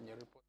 nye report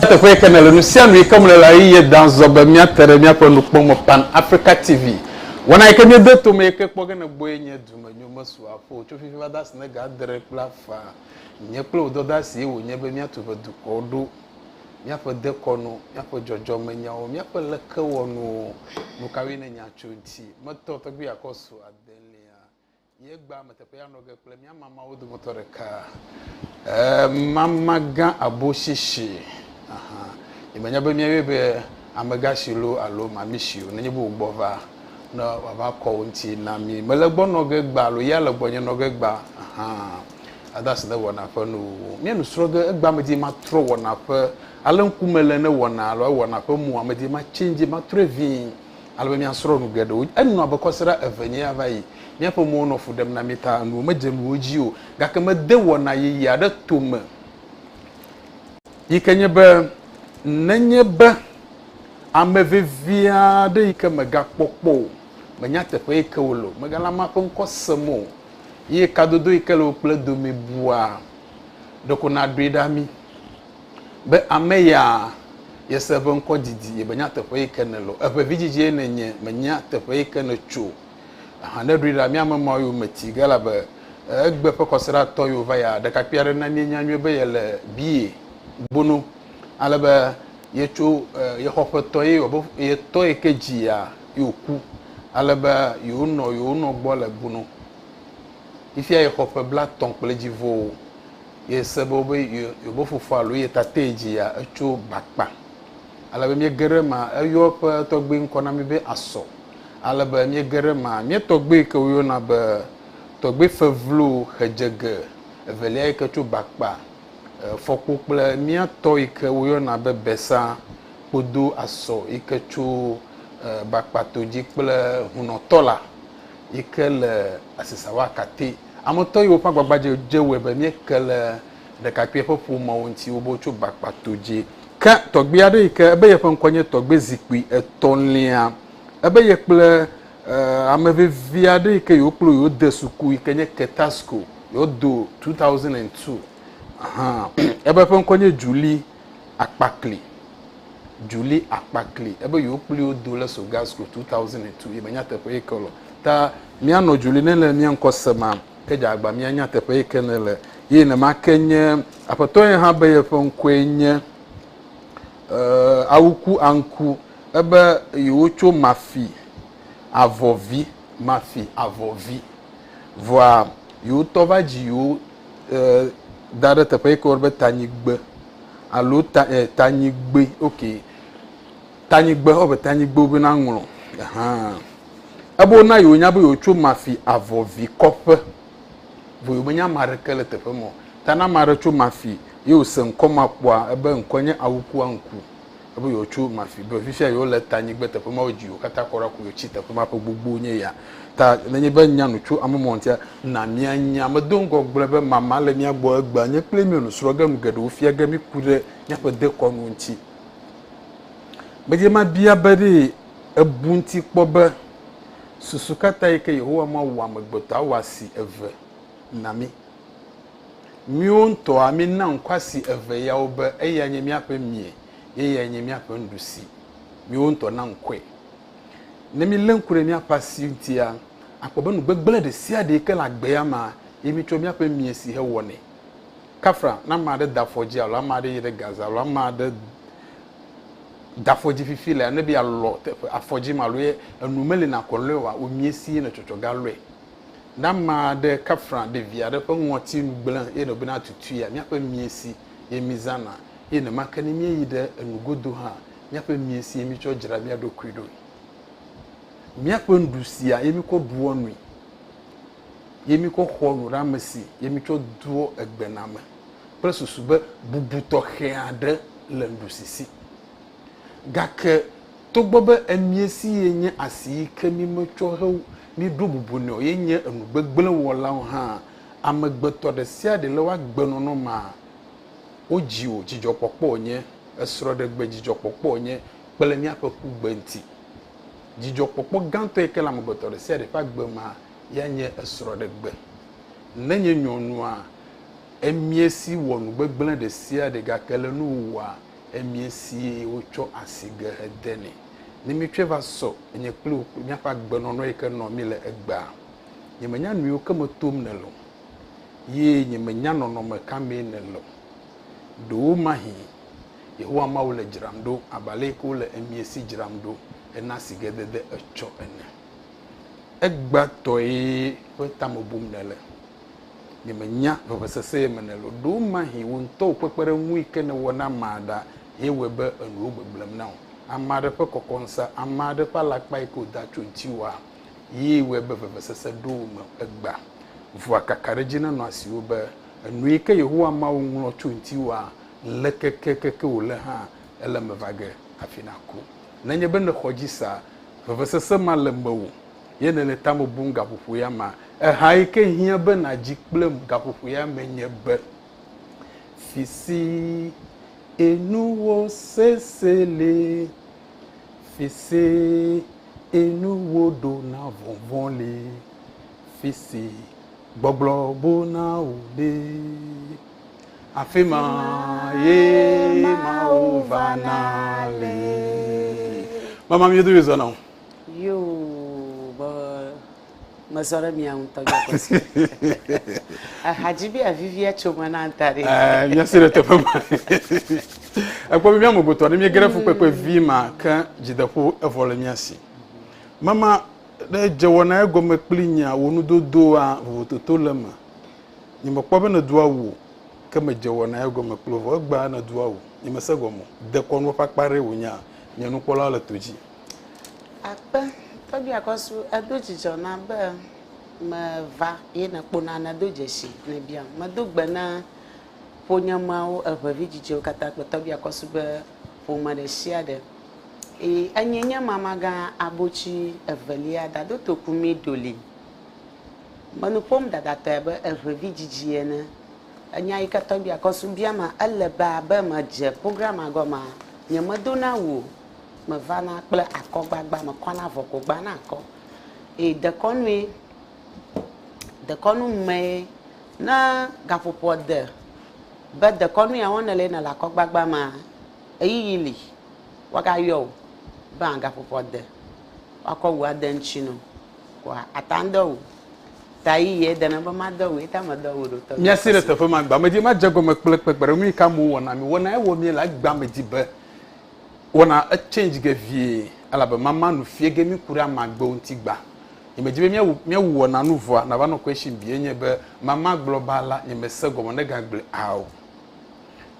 Tefwe kanel nous sianu comme la yi dans zobamia teremia pour nous pomo pan Africa TV. Wana ikenye de to me ke kpoge na boyenye Dumenyo masu afo chofi fada sne ga dere plafa. Nye plo do da si wo nye be mia to du kodo. Mia fa de kono, mia fa jojo menya o, mia fa leke wono no kawe na nya chonti. Moto Torgbui Akorsu adelia. Ye gba metepe ya no ge ple mia mama wo du motoreka. Mama gan aboshishi. Aha. Imanya be miye be amagashilo alo mamishio nenye bu gbova na baba ko nti na mi melegbo no ge gba lo ya legbo nye no ge gba aha adas na wona fa no mi no sroge gba medi ma tro wona fa alankumele ne wona lo wona fa mu amedi ma change ma trevi alo mi asro no gedo enu abakosera avanye avai mi afa mu no fu dem na mita no magem woji o gakama de wona yi ya da tom yikenye be nenye be amevivia de yike mega kpokpo menya tefe yike wolo megala ma ko nkosemo yi kadodo yike lo ple do me bua doko na dredami be ameya yesebe nko didi ye benya tefe yike ne lo ebe vijije nenye menya tefe yike ne cho na dredami amama yo meti gala be egbe pe kosera to yo va ya de kapiare na nyanwe be yele bie bono alaba yecho ye hofotoye obo ye toye kejia yoku alaba yo no gbola bono ifia ye hofe bla ton plejivo ye sebo be yo bo fufa lo ye tatejia echo bakpa alaba mi gerema ayo pe Torgbui nkona mi be aso alaba mi gerema mi Torgbui ke yo na be Torgbui fevlo hejege evelia ke cho bakpa fokukple mia to ike wo na be besa podo aso ike chu bakpato jikple hunotola ike le asisawa kate amoto yo pa gbagbaje jewe be mi kele de kapie popo ma wonti wo bo chu bakpato ji ka Torgbui ade ike ebe ye fonkonye Torgbui zikwi etonlia ebe ye kple amevivi ade ike yo kplo yo de suku ike nye ketasco yo do 2002 aha ebe fe nkonye Julie Akpakli ebe yo pli odo le so gasco 2002 ibenya tepe ekolo ta mia no Julie nele mia nkosema keja agba mia nya tepe ekenele ye na makenye apato ye ha be ye fe nkwenye awuku anku ebe yo cho mafi avovi voa yo tovaji yo dare tepe ko be tanyigbe alo tanyigbe okay tani gbe obe tani gbe obi na nwuru abo na yo nya bo yo chu mafi avovi kope bo yo nya marekele tefe mo tana mare chu mafi yo sen koma kwa ebe nkonye awuku anku abo yo chu mafi bo fifia yo le tani gbe tefe mo oji yo kata kora ku yo chi tefe ma gbogbo nye ya ta nenye be nya no chu amomontia na mia nya medongo gblebe mama le mia gbo egba nye plemi no sroga mu gede ofia ga mi kure nya pe de kono nti beje ma bia bari ebunti kpobe susukata ike Yehowa ma wa magbota wasi eve nami miunto ami na nkwasi eve ya obe eya nyemi ape mie ye nyemi ape ndusi miunto na nkwe nemi lenkure mi apasi ntia akpobe no gbegbele de sia de ike la gbe ya ma emi twa mi ape mie si he woni kafra na ma de dafoji ala ma de yire gaza ala ma de dafoji fifile na bia lo afoji malwe enumele na kolewa omiesie na chochogalwe na ma de kafra de via de ngoti nugbelan e no bina tutu ya mi ape miesi ye mizana e na makani mi yide enugodo ha mi ape miesi mi cho jira mi ado kwido mi ape ndusia ye mi ko duo nui ye mi ko honu ramasi ye mi cho duo egbenama presusu be bubuto heade le ndusisi gake togbobe emiesi yenye asi kemi mecho he ni dobubu no yenye enugbegbele wola ha amegbeto de sia de le wa gbenu no ma oji o jijo popo onye esro de gbe jijo popo onye pele mi apaku gbenti jijo popo ganto ekela amegbeto de sia de fa gbe ma yenye esro de gbe nenye nyonu a emiesi wonu gbegbele de sia de gakele nu wa emiesi ocho asiga hedene ni mitweva so enye klu nyafa gbeno no eke no mi le egba nyemanya nuo kama tom nelo ye nyemanya no no meka me nelo do mahi Yehowa ma wole jiramdo abale ko le emiesi jiramdo ena sigede de echo ene egba toyi wetamobum nele nyemanya bobesese menelo do mahi wonto pepere nwu ike ne wona mada yewebe enu gbeblem now amade pe kokonsa amade pa lakpa iko da chontiwa yewebe bebesese do no egba vua kakarejina no asiobe enu ike Yehowa ma wonwo chontiwa lekekekeke wole ha elemevage afinako nanye be ne khojisa bebesese ma lembawo ye ne letamo bunga pupu ya ma ha ike hia be na jikplem gapupu ya menye be fisi enuwo sesele fisi enuwo do na vonvonle fisi gbogbo na ode afima ye ma ovanale mama mi do isso não Mazora minha Torgbui Akorsu. Hajibi avivia choma na antare. Minha sira te fama. Akwa mi amo boto, mi grafo kwekwe vima kan jidapo evole miasi. Mama de jewona ego me plinya wonu dodo a vototo lema. Ni mo kwabe na duwa wo kama jewona ego me plovo gba na duwa wo. Ni me segomo de konwo pakpare wonya, ni enu kola la toji. Apa Torgbui Akorsu adojijo na be me va yena kpona na dojeshi ne bia me dogbe na ponyamawo evevijijo kata kpe Torgbui Akorsu be poma de shia de anyenya mama ga abochi evelia da do tokumi doli manu pom da ta be evevijiji ne anya ika Torgbui Akorsu bia ma eleba be ma je program agoma nyemedona wo me va na kple akogbagba me kona voko gba na ko dekonu me na gapopo de be dekonu ya wona le na la akogbagba ma eyili waga yo ba gapopo de akọwu adanchino kwa atando tayi ye de na ba ma do we ta ma do wo to nya sire te fo ma gba me di ma jago me kpekpekpere mi ka mu wona mi wona e wo mi la gba me di be wona a change ge vie ala be mama no fie ge mi kura ma gba onti gba imejibe mi wo na no vo na ba no question bi enye be mama global la ni me sego mo ne ga gble aw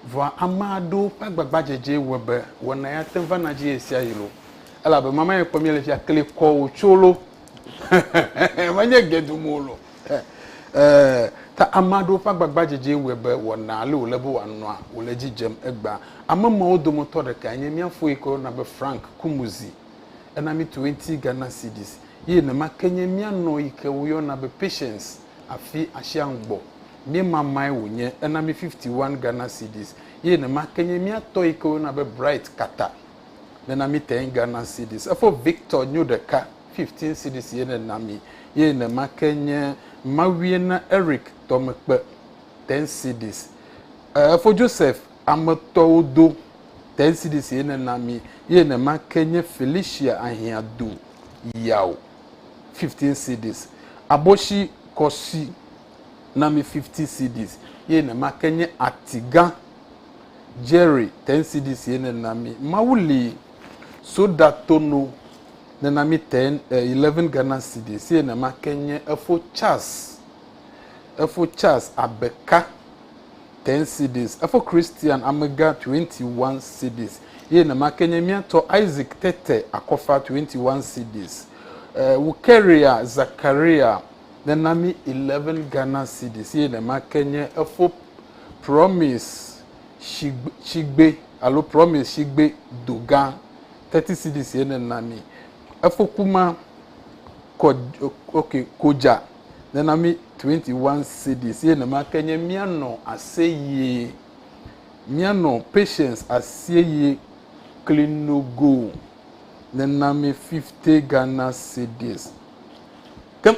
Voa amado pagbagba jeje webe wona ya temva na je esia yilo ala be mama ye pomele ya kle ko cholo manye gedumulo ta amado pagbagba jeje webe wona ale olebo wano a oleji jem egba amama odomo to de ka anye miafo iko na be Frank Kumuzi na mi 20 Ghana cedis ye na makanye miano ike wo na be Patience afi ahyiangbo mi mama wonye na mi 51 Ghana cedis ye na makanye mi ato iko na be Bright Kata na mi 10 Ghana cedis afo Victor Nyudeka 15 cedis ye na mi ye na makanye mawie na Eric Tomekpe 10 cedis afo Joseph Amatodo 10 cedis ye na mi ye na makanye Felicia Ahiadu Yao 15 cedis Aboshi Kosi na mi 50 cedis ye na makenye Atiga Jerry 10 cedis ye na mi Mauli Soda Tono na mi 11 Ghana cedis ye na makenye Efo Charles Abeka 10 cedis Efo Christian Amega 21 cedis ye na makenye miato Isaac Tete Akofa 21 cedis Wukeria Zakaria Nenami 11 Ghana cedis ye na makenye Efo Promise Shigbe alo Promise Shigbe Dogan 30 cedis ye na nami Efo Kuma Koja Nenami 21 cedis ye na makenye miano aseye miano Patience aseye Klinogo Nenami 50 Ghana cedis Kem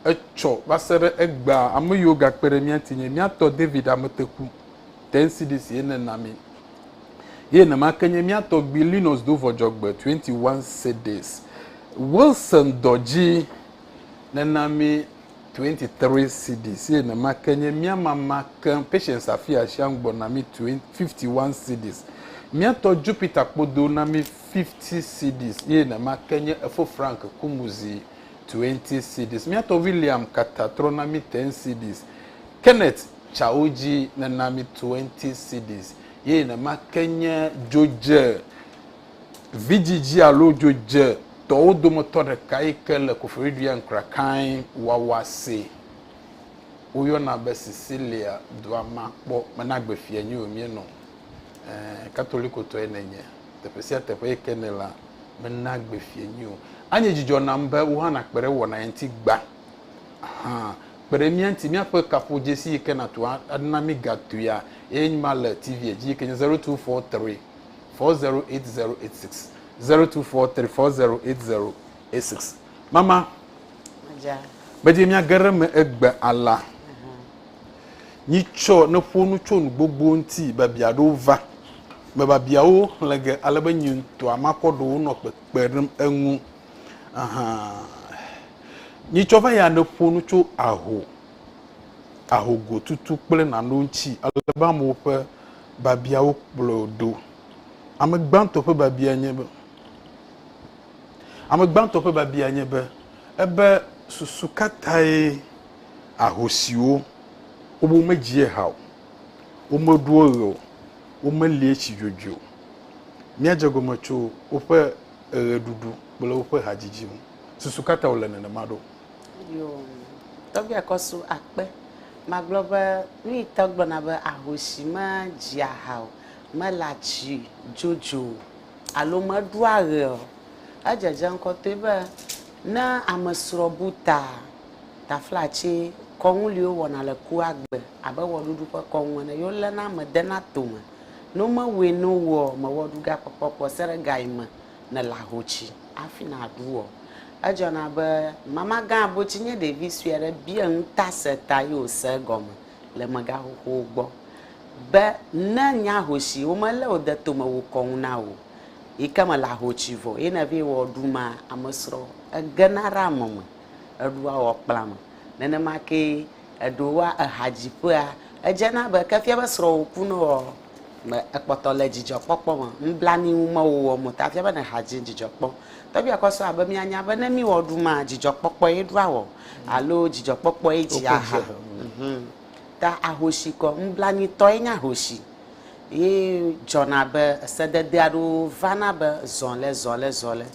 echo basere egba amu yoga kpere miantinye miato David Amoteku 10 cedis ye nenami ye na makenye miato Bilinos Dovojogbe 21 cedis Wilson Doji nenami 23 cedis ye na makenye miama makan Patience afia shangbo nami 51 cedis miato Jupiter Kpodo nami 50 cedis ye na makenye Efo Frank Kumuzi 20 cedis miato William Katatro nami 10 cedis Kenneth Chaoji na nami 20 cedis ye na makenye Joje VGG alo Joje to odomo to de kaikele kofiridia nkrakan wawase uyo na be Cecilia Duama kpo managbe fianyi omie no Catholic to enenye te pesia te pe kenela managbe fianyi o anye jijo na mbe wo na kpere wo na enti gba kpere mi enti mi apo kapo jesi ke na to adnami gatuya enyimale TV eji ke 0243 408086 0243408086 mama ja beje mi agere me egbe ala ni cho na fonu cho nu gbogbo nti babia do va me babia o lege alaba nyin to amakodo no pekperem enwu ni cho va ya na fonu cho ahogo tutu kple na no nchi alaba mo pe babia o blodo amegbanto pe babia nyebe amegbanto pe babia nyebe ebe susukatai ahosiwo obo megie hawo omoduoro omeliechi jojo miajagomacho ope dudu bolo ope hajiji susukata olene na mado yo Torgbui Akorsu akpe maglobe ni togbo na be ahosi ma jia hawo ma lachi jojo alo ma duare ajaja nko tebe na amesrobuta ta flachi konwulio wona le ku agbe abe wodudu ko konwone yo le na medena tome no ma we no wo ma woduga popopo sere gaima na lahochi afina duo ajona be mama ga bochi nye devi suere bia nta seta yo se gom le maga ho gbo be na nya hoshi o ma le ode tome wo konuna wo ikama lahochi vo ina vi wo duma amesro ganara mama adua wo plama nene make adowa ahajipua ejana be kafia basro kuno me ekpotole jijo popo mo mblani uma wo mo tafia ba na haji jijo popo Torgbui Akorsu abami anya ba na mi wo duma jijo popo edua wo alo jijo popo eji aha ta ahoshi ko mblani to enya hoshi ye jona be sedede ado vana be zole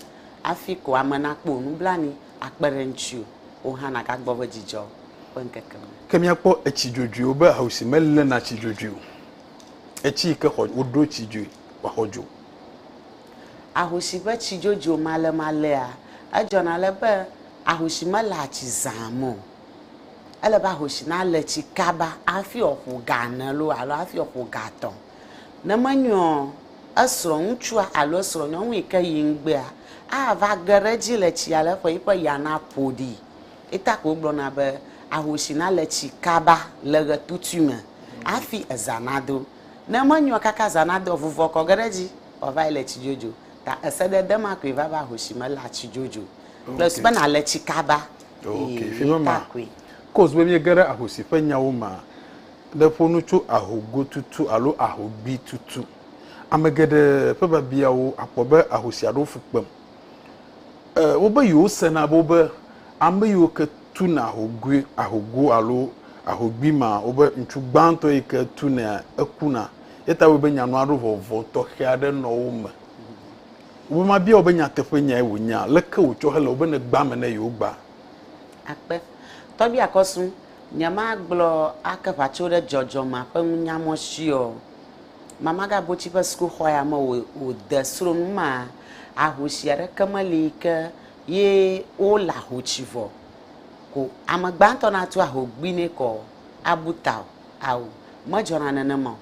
afiko amana kpo nublani akperenchu o hana ka gbo jijo onkeke kemia kpo echijoju oba hausi melle na chijoju echi ke odo chiju wa hojo ahosi be chijojo male a jona le be ahosi mala chizamo ele ba ahosi na le chikaba afi ofu gana lo alo afi ofu gaton na manyo asro nchu alo asro nyo wika yingbe a va gareji le chi ale fo ipo yana podi eta ko gbo na be ahosi na le chikaba le tutume afi azanado na manyo kaka zanado vuvo ko gareji o va le chijojo ta esede de ma ko va ba ahosi mala chijojo plus ba na le chikaba okay fimama cause we me gara ahosi fanya wo ma da fonu chu ahogo tutu alo ahogbi tutu amagede pe ba bia wo apobe ahosi ado fukpam wo ba yo sena bo ba ambe yo ke tu na ahogo alo ahogbi ma wo ba nchu gbanto e ke tu na akuna eta wo be nya no ado vovo to hiade no wo ma wo ma bia wo be nya tefanya e wo nya leke wo cho hele wo be ne gba me na yo gba akpe Torgbui Akorsu nyama glo akava chode jojoma pe nyamo shio mama ga bochi pe school hoya ma o de sro ma ahosiare kamalike ye o la hochivo ko amagbanto na tu ahogbine ko abuta awu majona na mo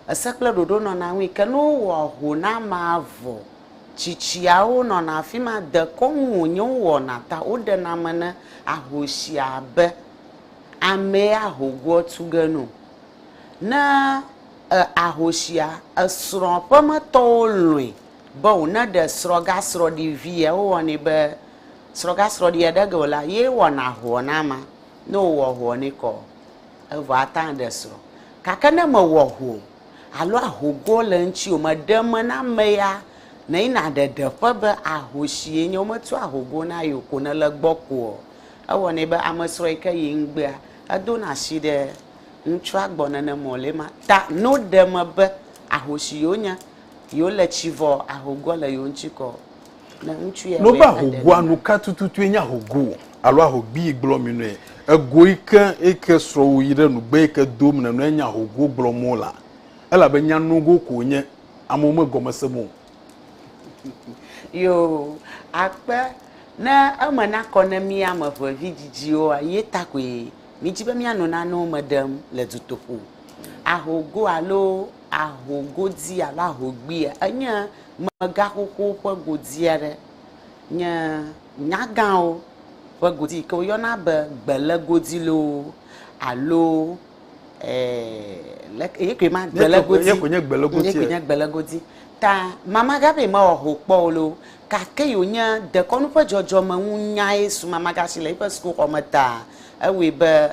asakle dodo no na wi ke no wo ho na mavo chichiao no na afima de konwo nyo wo na ta o de na mana ahosia be ame ahogwo tuganu na ahosia asro pamato lui bo na de sroga sro di vie wo ni be sroga sro di edega la ye wo na ho na ma no wo ho ni ko evo atan de sro kaka na ma wo ho alo ahogwo la nchi o madam na meya na ina de fa be ahosie nyo matu ahogwo na yoko na lagboko awo ne be amasro ika yingbe adona shide nchu agbona na molema ta no dem be ahosionya yo le chivo ahogwo la yo nchiko na nchu ye no ba ahogwo anu ka tututu enya ahogwo alo ahogbi igbo mi no ego ike sro yire no be ike dom na no enya ahogwo gbo mola ela be nya no go ko nye amoma gomasemo yo akpe na amana economy amafo vijijio ayetakwe mijibe mi anu na no madam le tutopo ahogo alo ahogodi ala ahogbi anya maga koko po godiere nya nyagan o po godi ko yo na be gbele godi lo alo yekwe ma gbele godi yekwe gbele godi ta mama gabe ma ohokpo lo ka ke yo nya de konu po jojo ma nya esu mama ga sile pe school ko mata ewe be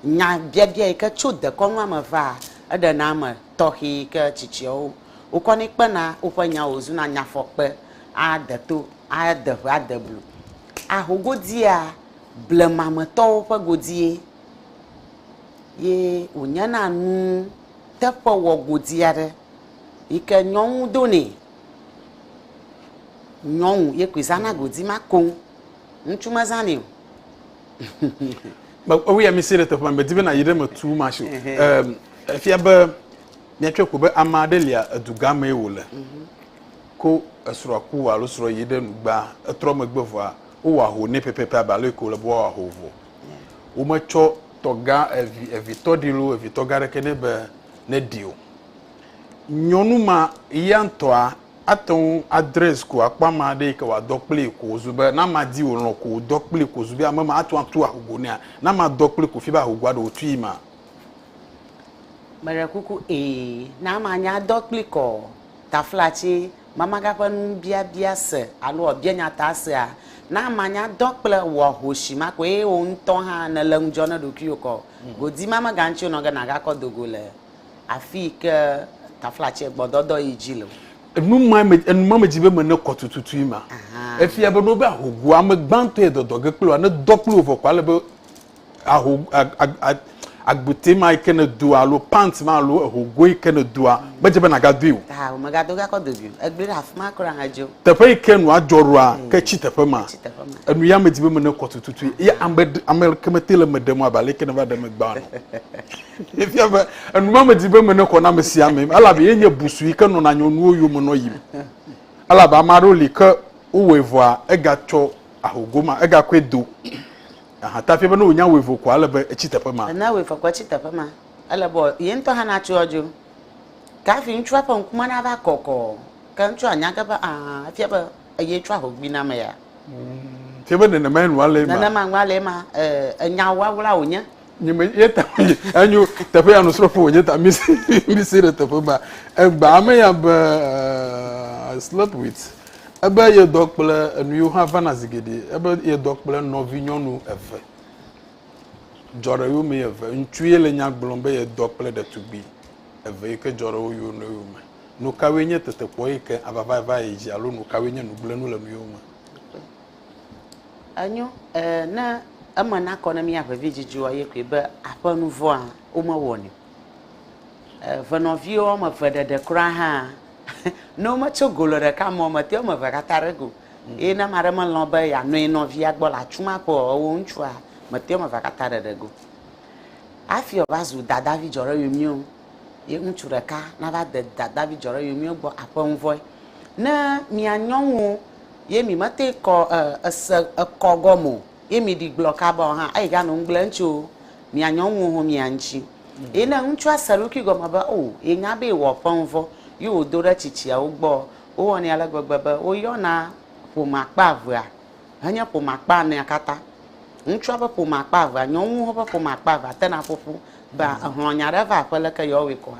nya bia ka chu de konu amava ada na ma tohi ka chichio o koni pe na o po nya ozu na nya fokpe a de to a de blu a hogodi a ble mama to po godie ye onya na nu te po wo godiare ike nyɔnu done nyɔnu ye kwizana godi makon ntsu mazani o ba o ya mi sire to fa mbedi na yire matu ma sho afia ba nyatwe ko be amadelia adugama ewole ko asuraku wa lo suro yide nugba etro magbevo a o wa ho ne pepepe abale ko le bo wa ho vo o ma cho toga evitodilo evitogare kene be ne dio nyonuma yantoa aton address ko akpama de ka wa dokple ko zube na ma di won ko dokple ko zube amama aton to ahogo ne na ma dokple ko fi ba ahogwa do tuima bare kuku na ma nya dokple ko ta flachi mama ga panu bia se alo obia nya ta se a na ma nya dokple wo hoshima ko o nto ha na lanjo na do kioko godi mama ga nchi no ga na ga ko dogole afike taflache gbododo ijilo enuma mejibe mene kotututu ima efia be no be ahogu amegbanto edodo gekplo na dokplo ofo kwale be agbute ma ikene dua lo pants ma lo hogo ikene dua beje be na gadu ta o magado ga ko dobi egbere afma kora hajo tepe ikenu ajoru a ka chi tepe ma enu ya metibe me ne kotututu ya amel kemetele medem abale ikene ba dem gba no efia ba enu ma metibe me ne ko na mesi amem ala be yenye busu ikenu na nyonu oyo mo no yim ala ba maro lika uwevo a ega cho ahogoma ega kwedo aha ta fie be no onya wevo kwa ala be chi tepe ma na wevo kwa chi tepe ma ala bo yento ha na chu ojo ka fi nchwa pa nkuma na ba kokko ka nchwa anya ka ba afia ba ye chwa hogbi na ma ya fie be ne ma enu ale ma na ma ngwale ma anya wa wala onya nyime yeta anyu tepe ya no srofo onye ta misi re tepe ba egba ame ya ba slept with ebe ye dokple enu ha vana zigede ebe ye dokple novi nyonu eve jore yo me eve ntuye le nyagblon ye dokple de tugbi eve ke jore yo no yo me no kawe nye tete po ke ababa va eji alo no kawe nye no ble no le no yo me anyo na amana kona mi ava vijiju aye kwe be apanu vo a o ma woni vanovio ma vede de kra ha no ma chogolore ka mo ma te o ma vakatarego e na mare ma lo ba ya no ino via gbo la chuma po o nchua ma te o ma vakatarego afio bazu dada vi joro yumio e nchura ka na ba de dada vi joro yumio gbo apon vo na mi anyonwo ye mi mate ko kogomo ye mi di bloka ba ha ai ga no nglancho mi anyonwo ho mi anchi e na nchua saruki go ma ba o e nya be wo ponvo yo dora chichi a ugbo o woni alagbagba o yo na po makpa avua anya po makpa na akata nchua ba po makpa avua nyonwu ho ba po makpa avua tena popu ba ahonya reva kwele ka yo we ko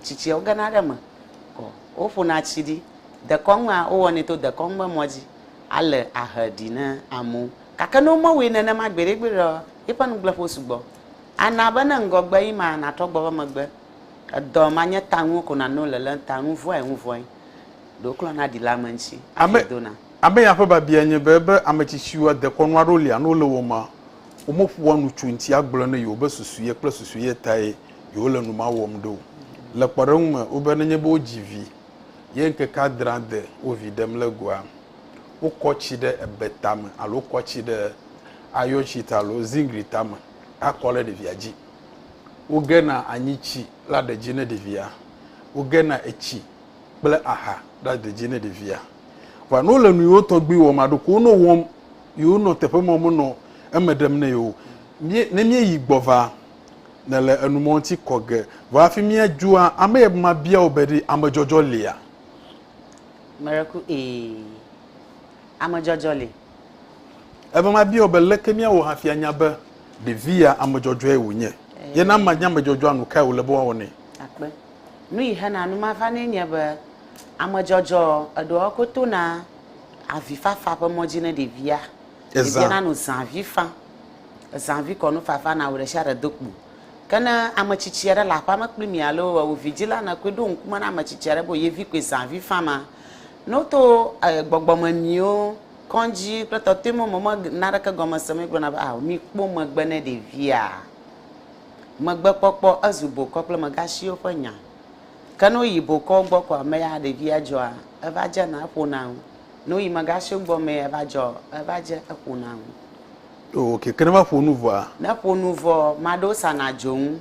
chichi o gana da ma ko o fu na chidi de konwa o woni to de konwa moji ale ahadina amu kaka no mo we na ma gbere ipanu glafo sugbo anaba na ngogba ima na togbo ba magbe do manye tangu kuna no lele tangu voi do klo na di lamanchi adona abe ya fa ba bia nye bebe amachichiwa de konwa roli anu le wo ma omofu wonu 20 agblo na yo be susuye kla susuye tai yo le nu ma wo mdo le kparon ma obe na nye bo jivi ye nke ka drande o videm le gwa o kochi de ebetam alo kochi de ayochita lo zingritam akole de viaji ugena anyichi la de jine de via ugena echi ble aha la de jine de via wa no le nu yo Torgbui wo madu ko no wom yo no tepe mo no emedem na yo ne mi yi gbova na le enumonti koge wa fi mi adua amaye ma bia obedi amajojo lia maraku amajojo le ebe ma bia obele kemia wo hafia nyabe de via amajojo e wonye ye na manya majojo anu kai wo lebo woni akpe nu yi hana anu ma fa ne nya ba amajojo ado akoto na avifa fa pa moji na de via na no zanvifa zanvi kono fa na wore share dokbu kana amachichiere la pa makpimi alo wo vigila na kwedo nkuma na amachichiere bo ye vi kwe zanvifa ma no to gbogbomaniyo konji pretotimo momo naraka goma same gbona ba mi kpo magbene de via magbe popo azubo kople magashi ofanya kano yibo ko gbo kwa me ya de via jo a eva je na apona no yi magashi gbo me eva jo eva je apona okay kenema fo nouveau na fo nouveau mado sana joun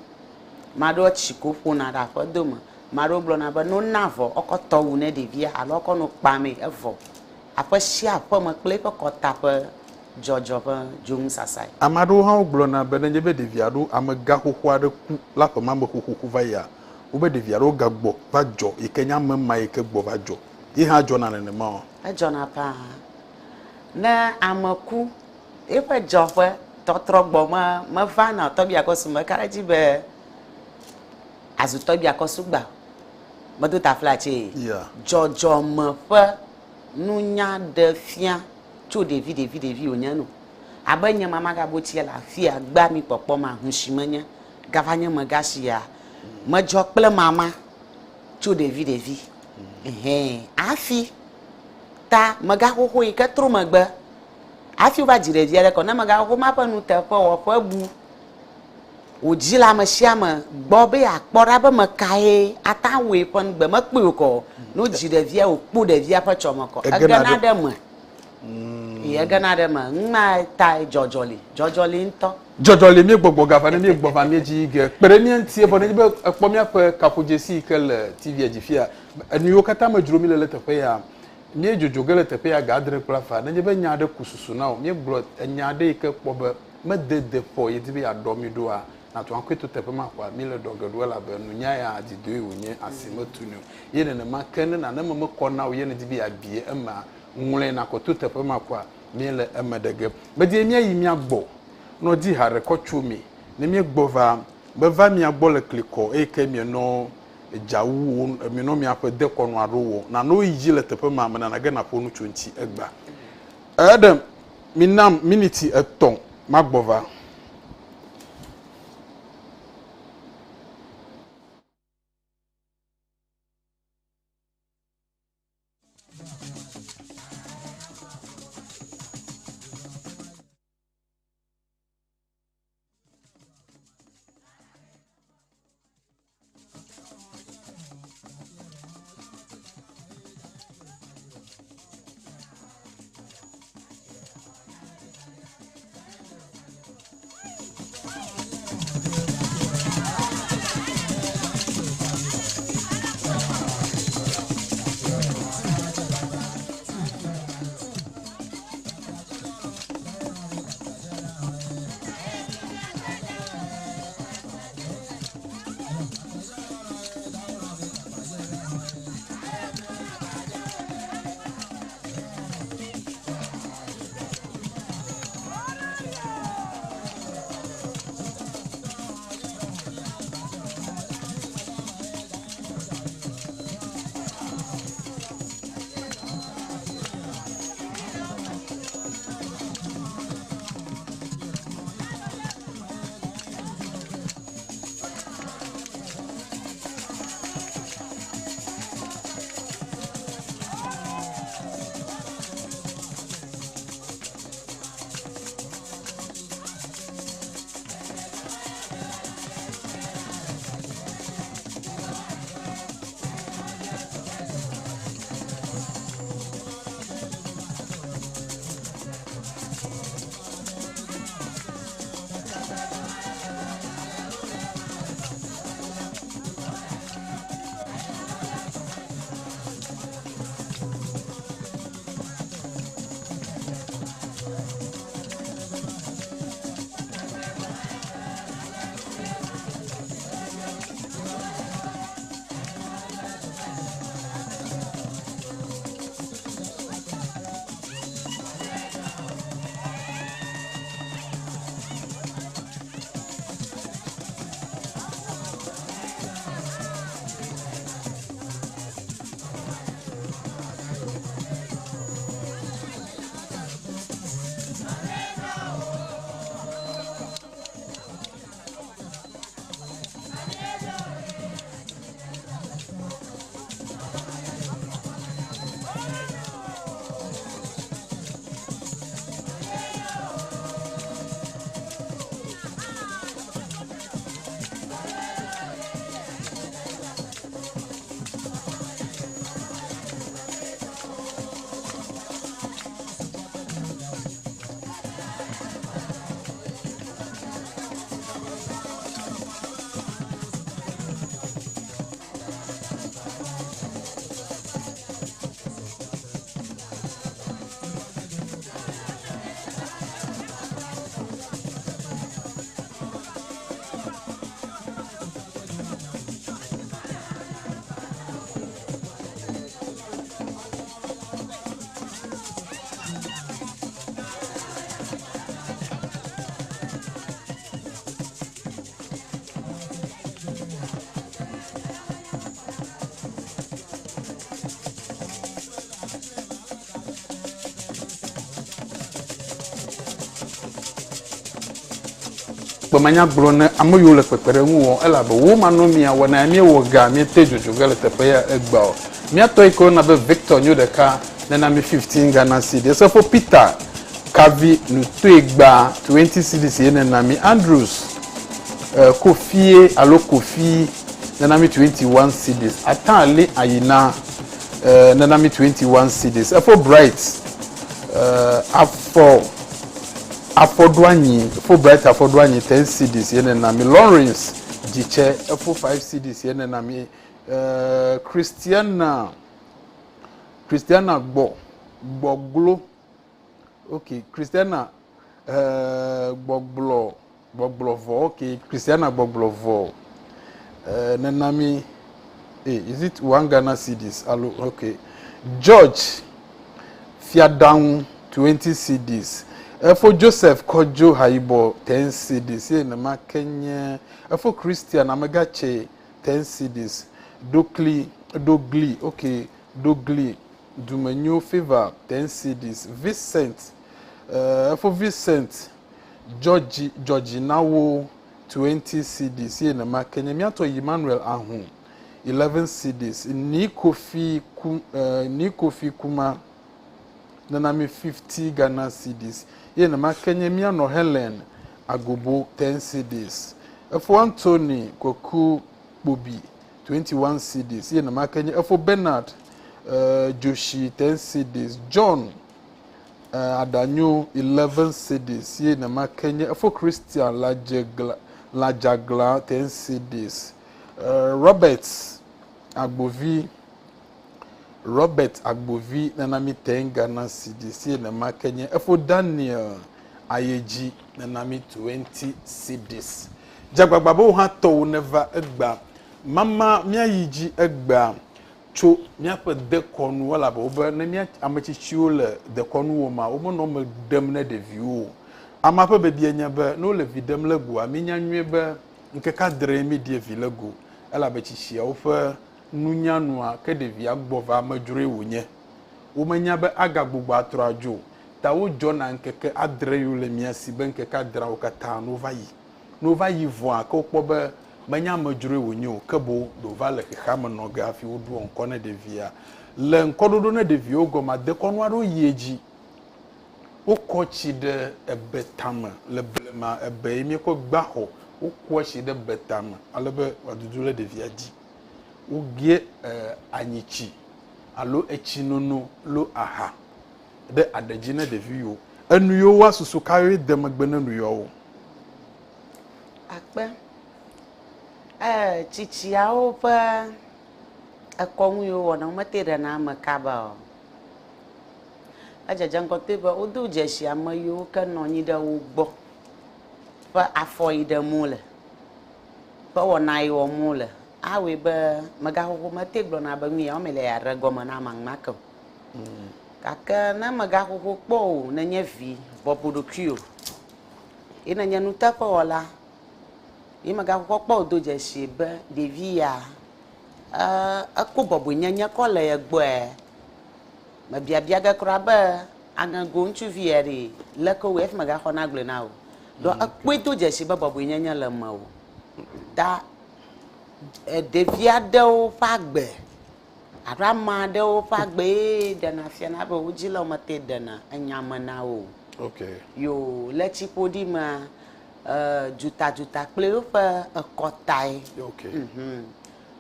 mado chiko fo na da fo doma maro blo na ba no navo okoto wu ne de via aloko no pa me evo apa sia pa ma kle ko tapa jojo pa jung sasai amado ha blo na be nje be de via do amaga hoho de ku la pa mambo hoho va ya wo be de via ro gagbo va jo ikenya mamma ike gbo va jo i ha jo na ne ma a jo na pa na amaku e pa jo fa totro gbo ma va na Torgbui Akorsu ma karaji be azu Torgbui Akorsu gba modu ta flache jojo ma fa nunya de fia cho David onyano abanya mama ga botie la fia gba mi popo ma hunshimanya gavanya magashi ya majo ple mama cho David afi ta maga hoho ike tro magba afi ba jire jere ko na maga ho mapa nu te fo wo fo bu ojila ma siama gbobe akpora be makai atawe pon gbe makpu ko no jide via okpu de via pa chomoko agana de ma ye gana de ma nma tai jojoli nto jojoli mi gbogbo gafa ne mi gbova mi ji ge pere ni ntie bo ne be akpo mi akwa kapojesi kel tv agifia enu yo kata ma juro mi le tepe ya mi jojo gele tepe ya gadre plafa ne be nya de kususu na mi gbro nya de ke kpobe me de fo ye tibi adomi do a na to ankweto tepe ma kwa mi le dogodo la be nu nya ya dido e wonye asimotunu ye ne ma ken na me ko na wo ye ne dibi abie ema nwule na ko to tepe ma kwa mi le emedege be di mi ayi mi agbo no di hare ko chumi ne mi gbova be va mi agbo le kliko e ke mi no jawu mi no mi ape de ko no arowo na no yi le tepe ma na ga na po no chonti egba Edem minam miniti eton magbova Bamanya glone amoyo le pepere nwo ela be wo manomia wona mi wo ga mi tejuju gele tepeya egba mi ato iko na be Victor nyu de ka na mi 15 Ghana cedis so for Peter Kavi nu to egba 20 cedis ye na mi Andrews Kofi alo Kofi nanami 21 cedis atale ayina nanami 21 cedis efo bright afodwanyi 10 cedis yene nami Lawrence Jiche efo 5 cedis yene nami Christiana Gboglo. Okay, Christiana Gboglovo. Okay, Christiana Gboglovo. Nenami, is it 1 Ghana cedis? Hello, okay. George Fiadown 20 cedis. For Joseph Kojo Haibo 10 cedis. Ye nama Kenya. For Christian Amagache 10 cedis. Dogli, okay. Dogli, Dumenyo Favor 10 cedis. Vincent, for Vincent, Georgie Nawo 20 cedis. Ye nama Kenya. Miato Emmanuel Ahun 11 cedis. Nikofi Kuma nanami 50 Ghana cedis. Ye nama Kenya. Miano Helen Agobo 10 cedis. For Anthony Koku Bobi 21 cedis. Ye nama Kenya. For Bernard Joshi 10 cedis. John Adanyo 11 cedis. Ye nama Kenya. For Christian Lajagla 10 cedis. Robert Agbovi nanami 10 Ghana cedis. Ye nama Kenya. For Daniel Ayeji nanami 20 cedis. Jagbagbo ha to never egba. Mama miayiji egba. Cho miape de konu wala ba oba na mia amachichiwo le de konu wo ma omo no me dem na de viwo amape be bia nya be no le videm legu aminya nwe be nkeka dre mi de vi legu ala ba chichia wo fa nunya no a ke de vi agbova madure wonye wo manya be aga gbugbo atrajo ta wo jona nkeke adre yo le mia si be nkeka dra wo kata no va yi vo a ko kpo be manya madure wonyo kebo do vale khama no gafi wodu onkone de via le nkododo na de via ogoma de kono aro yeji okochi de ebetama le blema ebe mi ko gba ho okochi de betama alebe wadudu le de via di ogie anyichi alo echinono lo aha de adagina de vio enuyo wa susu kare de magbena nuyo akpe chichiao pa akonu yo wona matera na makaba ajajan ko te ba odu jeshi amayo ka no nyi da ugbo pa afo ide mule pa wona yo mule awe ba maga ho mateglo na ba mi o mele ya rego na mangmako kaka na maga ho po na nyevi bobudu kio ina nyanuta pa wala imaga kokpo odoje shebe devia akobobo nyanya kola egbo ma bia ga kraba angango nchu viere lako wef maga khona gble nawo do akwe doje shebe bobo nyanya la mawo da devia de o pagbe arama de o pagbe de na fia na bo ujila o mate dana anyama nawo okay yo lechi podima juta pleupa kotai okay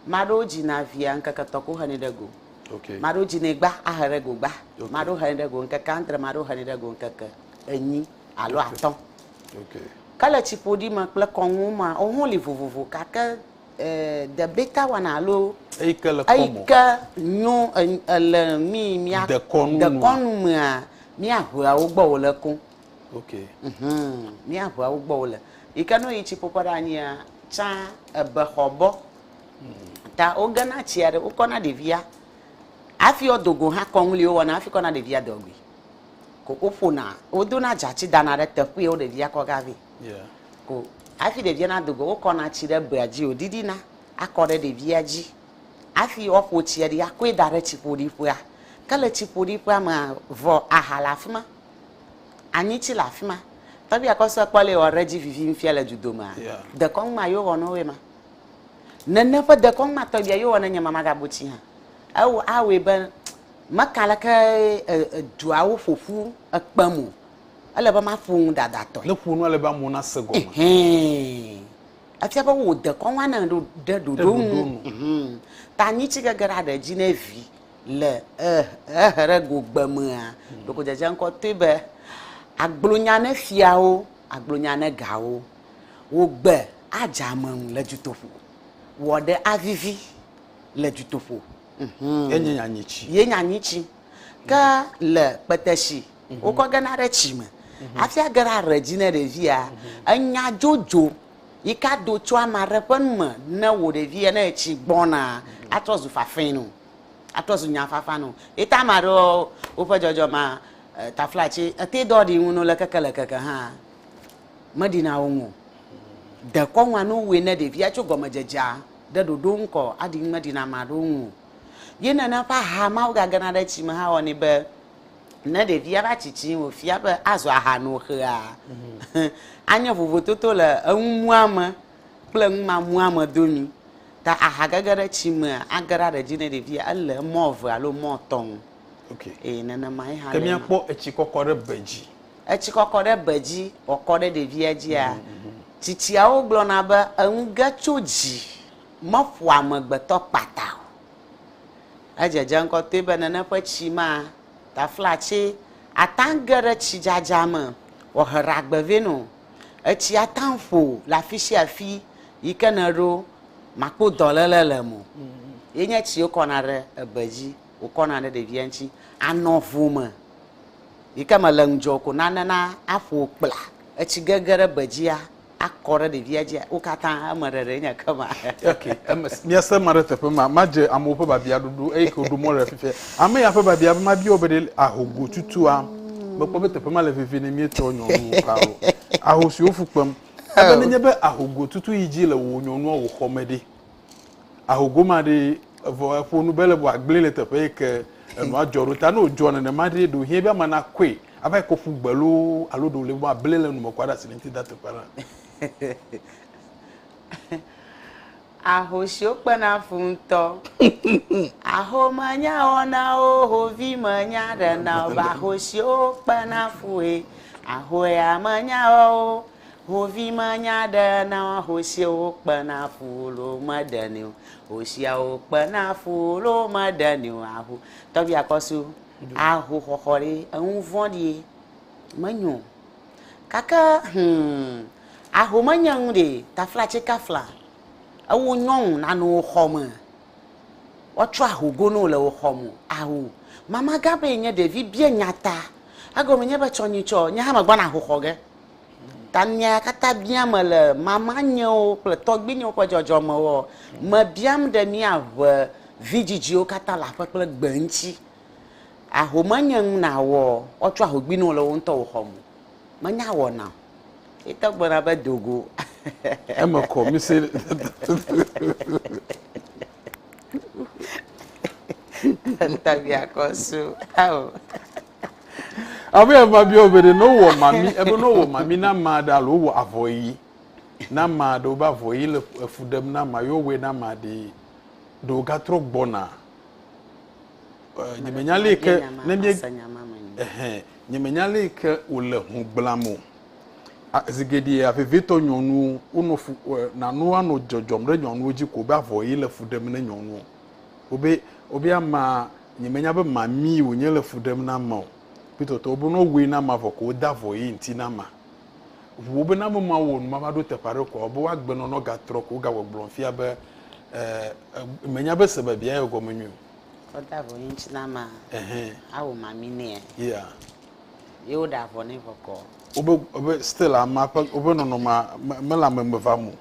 maro jina via nkaka toko hanidego okay maro jinegba aharego gba maro hanidego nkaka antre maro hanidego nkaka enyi alo aton okay kala chipodi ma kle konuma ohun li vovovo kaka de beta wana alo eika nyu le mi mia de konu mi ahua ogbo ole kun okay mi ahua ugbo ole ikano ichi poparania cha behobo ta ogana chiare ukona devia afi odogo ha konli o na afi kona devia dogwi ko ofona odona jachi danare tepu o devia ko gavi ko afi devia na dogo ukona chire braji odidi na akore devia ji afi ofo chiare akwe dare chipodi pua kala chipodi pua ma vo ahalafima anyichi lafima tabi akoso kwale already vivi mfiala judoma de kon ma yo wono we ma nenne fa de kon ma tabi yo wono nyama maga buchi ha awe ba makala ka duawo fofu akpamu ale ba ma fun dada to le funu ale ba mu na segoma afia ba wo de kon wana do de do ta ni chi gagara de ji na vi le here gogbamua do ko jajan ko tebe agblonya na fiawo agblonya na gawo wo gbe ajaman le jutofo wo de avivi le jutofo ye nyanyichi ka le petashi wo ko gana re chima afia gara re ji na de via anya jojo ika do chwa mare panma na wo de via na chi gbona atozu fafinu atozu nya fafanu eta maro o pa jojo ma ta flachi ate do di unu le kaka ha madina wonwo de konwa no we na de via chu gomajaja de dodo nko adi madina ma do nwu ye na pa ha ma ga gana da chi ma ha oni be na de via ba chichi wo fia be azu aha no ha anya vovo toto le enmuama ple muama domi ta aha gagara chi ma agara da jine de via alle move alo moton okay na mai ha kemi akpo echikokore baji okore de via ji a chichi a oglo na ba enga choji mafu amagbeto pata ajaja nko tebe na pa chi ma ta flachi atangara chi jajama o haragbeveno echi atanfo la fishi afi ikanaro mako dolelele mo yenya chi okonare abaji okonare de vianchi anofuma ikamalangjo ko nanana afo kpla echi gagara bajia akore de viaji okata amarere nya kama okay miasa marete pe maje amopo babia dudu e ko du mo refife ame ya pe babia ma bi obede ahogo tutu a bepo bete pe ma le fifi ni mi to nyonu karo ahosi ofupam ebe ne be ahogo tutu yiji le wo nyonu wo komedi ahogo ma de vo nu bele bo agbele te pe ke no ajoro ta no jona ne ma de do hie be ma na kwe aba ko fu gbalo alodo le bo ablele no mo kwada sinti dat para aho shokpana funto aho manya ona oho vi manya na ba ho shokpana fuhe aho ya manya o ho vi manya na ho shokpana fulo madani ho shokpana fulo madani aho Torgbui Akorsu aho hohore envondie manyo kaka aho manya de ta flache kafla awu nyong na no home otu ahogo no le home awu mama gabe nya de vi bia nyata ago menye ba chonyi cho nya ha magba na hohoge tanya kata bia male mama nyo ple Torgbui nyo ko jojo mo ma biam de mi awe vijiji o kata la ple gbanchi aho manyang na wo otu ahogbi no le wonto home manya wo na ita gbara ba dogo Emma ko mi se Torgbui Akorsu aw abi ema bi obede no wo mami ebe no wo mami na ma da lo wo avoyi na ma do ba avoyi le fudem na ma yo we na ma de do ga tro gbona nyemenyale ke na mi nyemenyale ke o le hu blamo zigedi afevito nyonu unofu na no ano jojomre nyonu oji ko ba avoyi le fudem na nyonu obi ama nyemenya be mami wo nye le fudem na ma pito to obo no we na ma voko da avoyi nti na ma wo be na ma wo no ma do te pare ko obo wa gbe no no ga tro ko ga wo blonfia be menya be se ba bia e go menyu o da avoyi nti na ma awo mami ne yeah yo da avoyi voko obe still ama obe no ma mela me va mu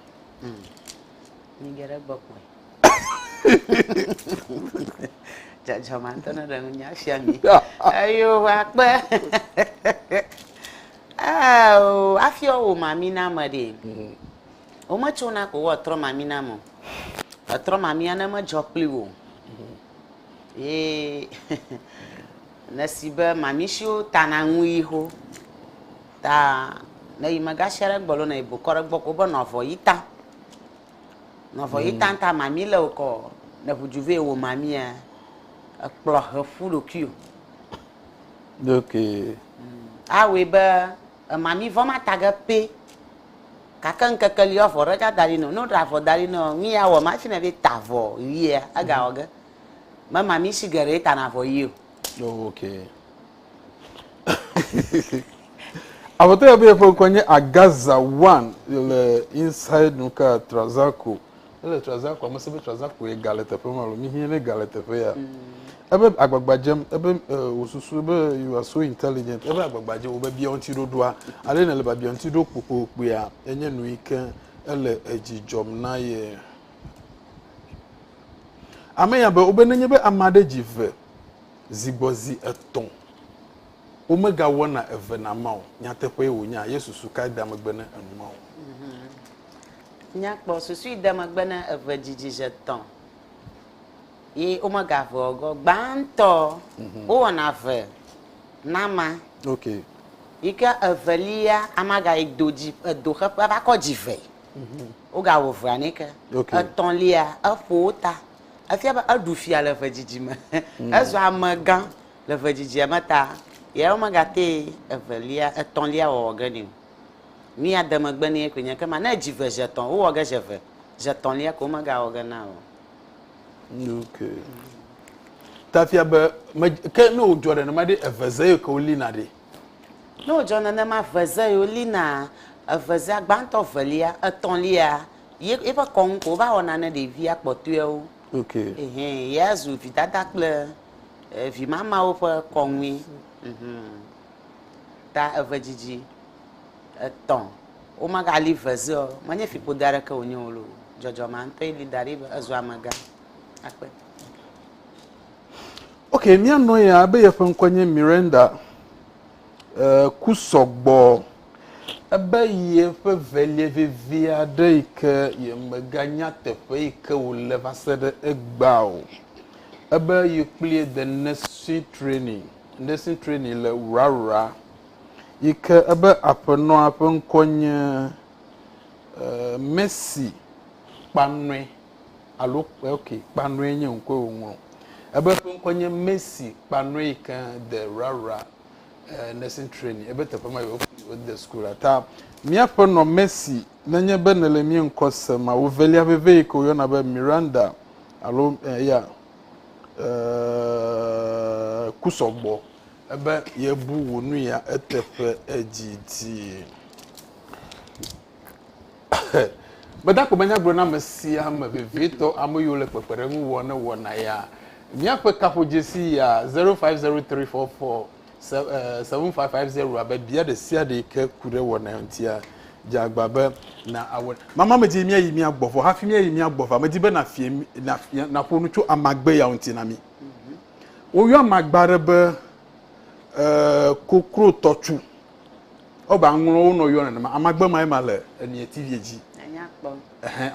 ni gere gbokwe jaja mantana da nya fiami ayo wa pe afio o mami na made o ma chona ko wo tro mami na mo tro mami ana ma jopli wo nasiba mami sho tananwu iho ta na imaga shere gbolo na ibukoro gboko bo na ofo yita ta mami le ko na bujuve wo mami a akplo hafu lo kio okay awe ba mami voma taga pe kakan kakali ofo reka dalino no trafo dalino mi ya wo ma fina be tavo wie aga oga mama mi cigarette na for you. Oh, okay. Abote ya befo kwenye agaza 1 le inside nuka trazako. Le trazako amasebe trazako e galete pe malo mi hine galete pe ya. Ebe agbagbajem ebe osusu ebe you are so intelligent. Ebe agbagbajem obe bia onti dodoa. Ale na le ba bia onti do popo ya enye nu ike ele ejijom na ye. Ame ya be obe nenye be amade jive. Zibozi eton. Omega wona evenamao nyate kwe wonya yesusu kai damagbene anumao nyakpo susu damagbene evejiji jeton e omega vogo gbanto o wona ve nama okay ika evelia amaga idoji edoha ba ko jive o ga wo vranika eton lia afota afia ba adufia le vejiji me ezo amagan le vejiji mata ya o magate evelia etonlia o organi mi adama gbani ko nya kama na jive jeton o oga jeve jeton lia ko maga organa o okay tafia be ke no jore na made eveze ko lina de no jona na ma veze yo lina eveze agbanto velia etonlia ye e ba kon ko ba ona na de via kpotu o okay yezu vitata kle vi mama o fa konwi ta evejiji eton o maga li vezo manye fi podara ka onyolo jojo man to ili dari azu amaga akpe okay mi ano ya be ye fa nkonye Miranda kusogbo ebe ye fa velie vivia de ke ye maganya tefe ke o leva sede egbao ebe ye plie the nursing training le rara ike ebe apeno apenkonye Messi panwe alo okay panwe nye nkwe onwo ebe penkonye Messi panwe kan the rara nursing training ebe tepama with the school ata mi apeno Messi nanye benele mi nkosema wo velia beve ko yo na be Miranda alo ya kusogbo ebe yebu wonu ya etefe ejiti bada ko manya gro na masi ama bevito amoyo le pepere mu wona ya mia pe kapo jesi ya 0503447550 aba bia de sia de ke kure wona ntia jagbabe na awon mama meji mi ayi mi agbofo hafi mi ayi mi agbofo meji be na fie na fonu chu amagbe ya ntia na mi oyo amagbare be kokro tochu oba nwo no yo na amagbe mai male eni TV eji anya kpo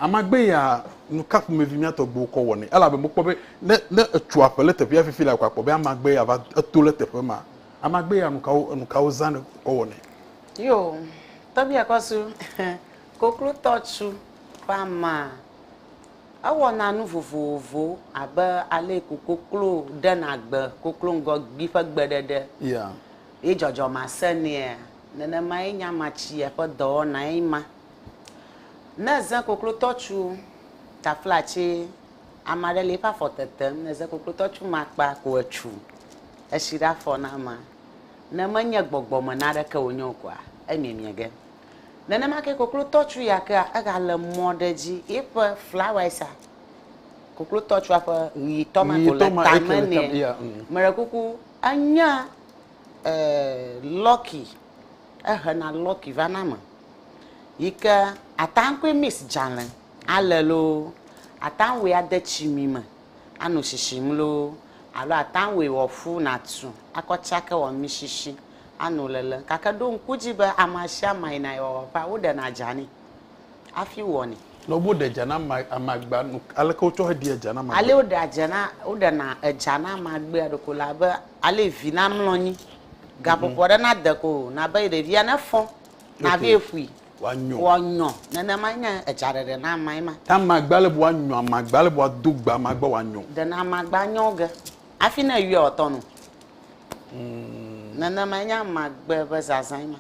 amagbe ya nu kapu me vimia to gbo ko woni ala be mo po be ne etu apele te bia fifi la kwa po be amagbe ya va tole te pe ma amagbe ya nu ka ozan ko woni yo Torgbui Akorsu kokro tochu fama awona nu vovovo abe ale koklo denagbe koklo ngo gbifa gbedede yeah e jojo ma sene nene mai nya machi e po do na ima na za koklo tochu ta flachi amare le pa fotetem na za koklo tochu makpa ko achu e shira fo na ma na manya gbogbo mo na da ka onyo kwa emiemiege nene ma ke koklo tochu ya ka aga le modeji e pa flowers koklo tochu afa yi tomato le tamane mara kuku anya lucky na lucky vanama yika atankwe miss janle alelo atanwe adachimima anu shishimlo alo atanwe wofu natu akochaka wa mishishi anu lele kakado nkujiba amasha maina yo pa woda na jani afi woni no bude jana amagba ale ko to hadi jana magba ale oda jana oda na jana magba adokola ba ale vina mlonyi gapopo na deko na ba ide via na fon na vie fui wanyo na manya ejare na maima ta magbale bo wanyo magbale bo dugba magba wanyo de na magba nyoga afi na wi otonu na manya magba ba zazaima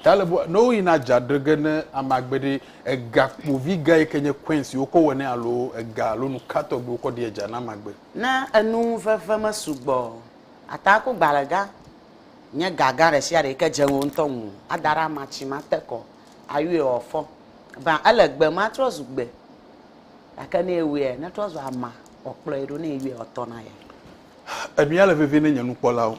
talebo no ina jadregen amagbede ega moviga ikenye queens yoko woni alo ega lo nu kato gbo ko de eja na magbe na anu fefe masugbo atako gbalaga nye gaga re sia re ke jeun nton adara machi mateko ayu ofo ba alegbe matros gbe aka na ewe na trozo ama okplo ero na ewe otona ya emi ala veve ne nyanu pola o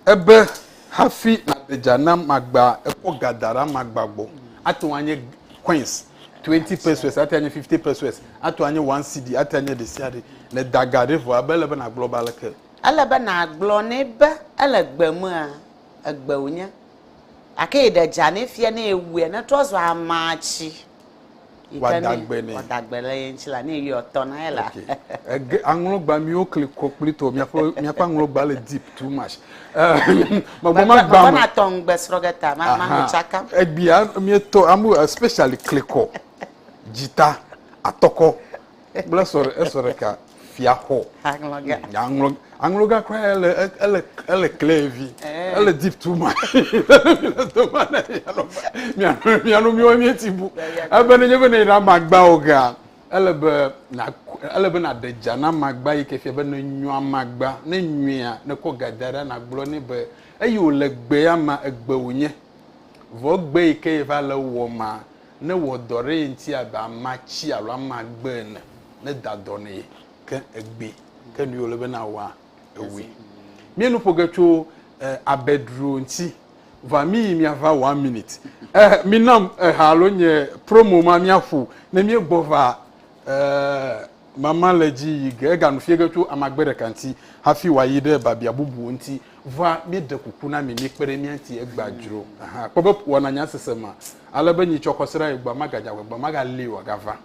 ebe hafi na deja na magba eko gadara magbagbo atwanye queens 20 pesos atanye 50 pesos atwanye 1 cd atanye de siade ne dagare vo abele na global ke alaba na glo ne be alegbe mu a agbe onya aka deja ne fie na ewe na trozo amachi wadagbele nchila na ewe otona ya anglo gba mi o kliko plito mi apa anglo gba le deep too much magba na tong besrogeta ma chaka egbia mi to amu especially kliko jita atoko blessor esoreka fiaho anglo ga kwa ele clevi ele deep too much mi anu mi tibu abene nyebe na magba oga elebe na deja na magba ike fie be no nyu magba na nwia na ko gadara na gblo ni be eyi o le gbe ya ma egbe onye vo gbe ike va le wo ma ne wo dore nti aba machi alo magbe ne dadone ke egbe ke nu o le be na wa ewi mi enu pogacho abedru nti va mi ava 1 minute mi nam halo nye promo ma mi afu na mi gbova mama leji yige ga no fiege tu amagbere kanti hafi wayide babia bubu nti va mi de kuku na mi kpere mi anti egbadro aha kpobe wona nya sesema alaba nyi chokosira egba magaja egba magali wa gava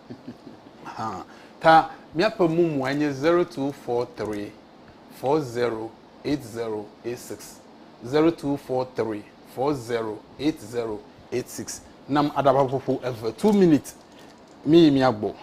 aha ta mi apa mumu anye 0243 408086 0243 408086 nam adaba popo ever 2 minutes mi agbo